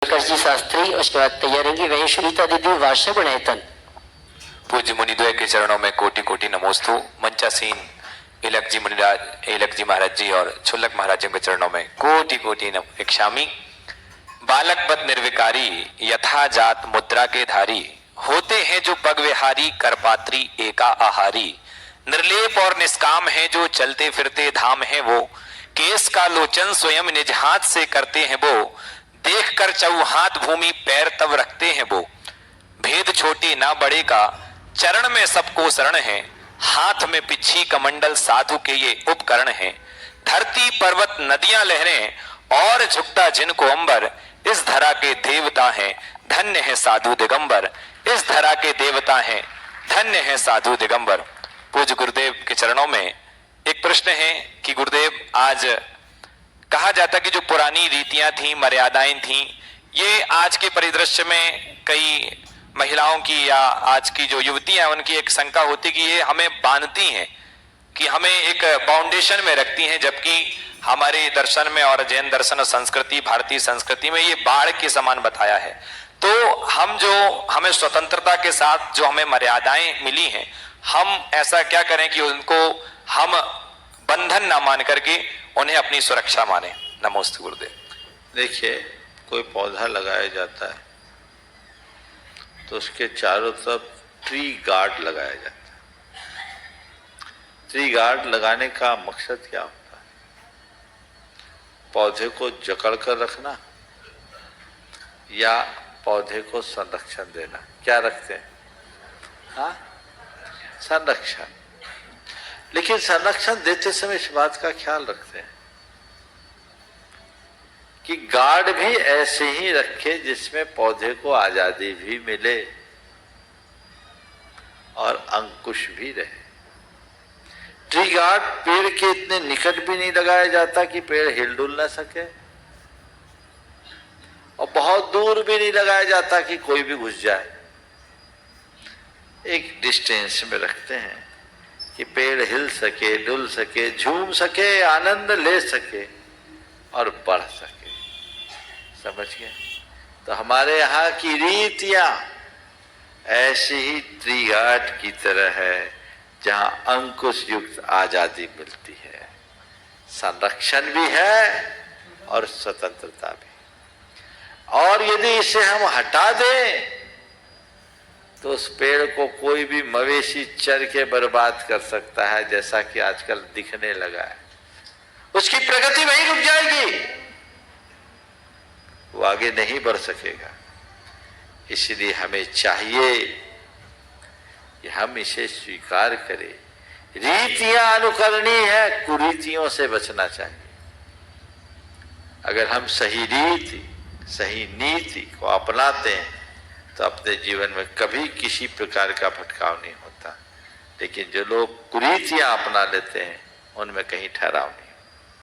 जी शास्त्री, उसके बाद तैयारेंगी वही श्रीता दीदी वार्षिक गुणैतन। पूज्य मुनिद्वय के चरणों में कोटि कोटि नमोस्तु। मंचासीन इलक जी मुनिराज, इलक जी महाराज जी और छुल्लक महाराज के चरणों में कोटि कोटि इक्षामी। बालकवत निर्विकारी यथा जात मुद्रा के धारी, होते हैं जो पग विहारी करपात्री एका आहारी। निर्लेप और निष्काम है जो चलते फिरते धाम है वो, केस का लोचन स्वयं निज हाथ से करते हैं वो। देख कर चौहाथ भूमि पैर तब रखते हैं वो, भेद छोटे ना बड़े का चरण में सबको शरण है। हाथ में पिच्छी कमंडल साधु के ये उपकरण हैं। धरती पर्वत नदियां लहरें और झुकता जिनको अंबर, इस धरा के देवता हैं धन्य है साधु दिगंबर। इस धरा के देवता हैं धन्य है साधु दिगंबर। पूज्य गुरुदेव के चरणों में एक प्रश्न है कि गुरुदेव, आज कहा जाता कि जो पुरानी रीतियां थी, मर्यादाएं थी, ये आज के परिदृश्य में कई महिलाओं की या आज की जो युवतियां हैं उनकी एक शंका होती कि ये हमें बांधती हैं, कि हमें एक फाउंडेशन में रखती हैं, जबकि हमारे दर्शन में और जैन दर्शन और संस्कृति, भारतीय संस्कृति में ये बाढ़ के समान बताया है। तो हमें स्वतंत्रता के साथ जो हमें मर्यादाएं मिली हैं, हम ऐसा क्या करें कि उनको हम बंधन ना मान करके उन्हें अपनी सुरक्षा माने। नमोस्तु गुरुदेव। देखिए, कोई पौधा लगाया जाता है तो उसके चारों तरफ ट्री गार्ड लगाया जाता है। ट्री गार्ड लगाने का मकसद क्या होता है? पौधे को जकड़ कर रखना या पौधे को संरक्षण देना? क्या रखते हैं? हाँ, संरक्षण। लेकिन संरक्षण देते समय इस बात का ख्याल रखते हैं कि गार्ड भी ऐसे ही रखे जिसमें पौधे को आजादी भी मिले और अंकुश भी रहे। ट्री गार्ड पेड़ के इतने निकट भी नहीं लगाया जाता कि पेड़ हिलडुल ना सके, और बहुत दूर भी नहीं लगाया जाता कि कोई भी घुस जाए। एक डिस्टेंस में रखते हैं कि पेड़ हिल सके, डुल सके, झूम सके, आनंद ले सके और बढ़ सके। समझ गए? तो हमारे यहाँ की रीतियां ऐसी ही ट्री गार्ड की तरह है, जहां अंकुश युक्त आजादी मिलती है, संरक्षण भी है और स्वतंत्रता भी। और यदि इसे हम हटा दें तो उस पेड़ को कोई भी मवेशी चर के बर्बाद कर सकता है, जैसा कि आजकल दिखने लगा है। उसकी प्रगति वहीं रुक जाएगी, वो आगे नहीं बढ़ सकेगा। इसलिए हमें चाहिए कि हम इसे स्वीकार करें। रीतियां अनुकरणीय है, कुरीतियों से बचना चाहिए। अगर हम सही रीति, सही नीति को अपनाते हैं तो अपने जीवन में कभी किसी प्रकार का भटकाव नहीं होता। लेकिन जो लोग कुरीतियां अपना लेते हैं उनमें कहीं ठहराव नहीं।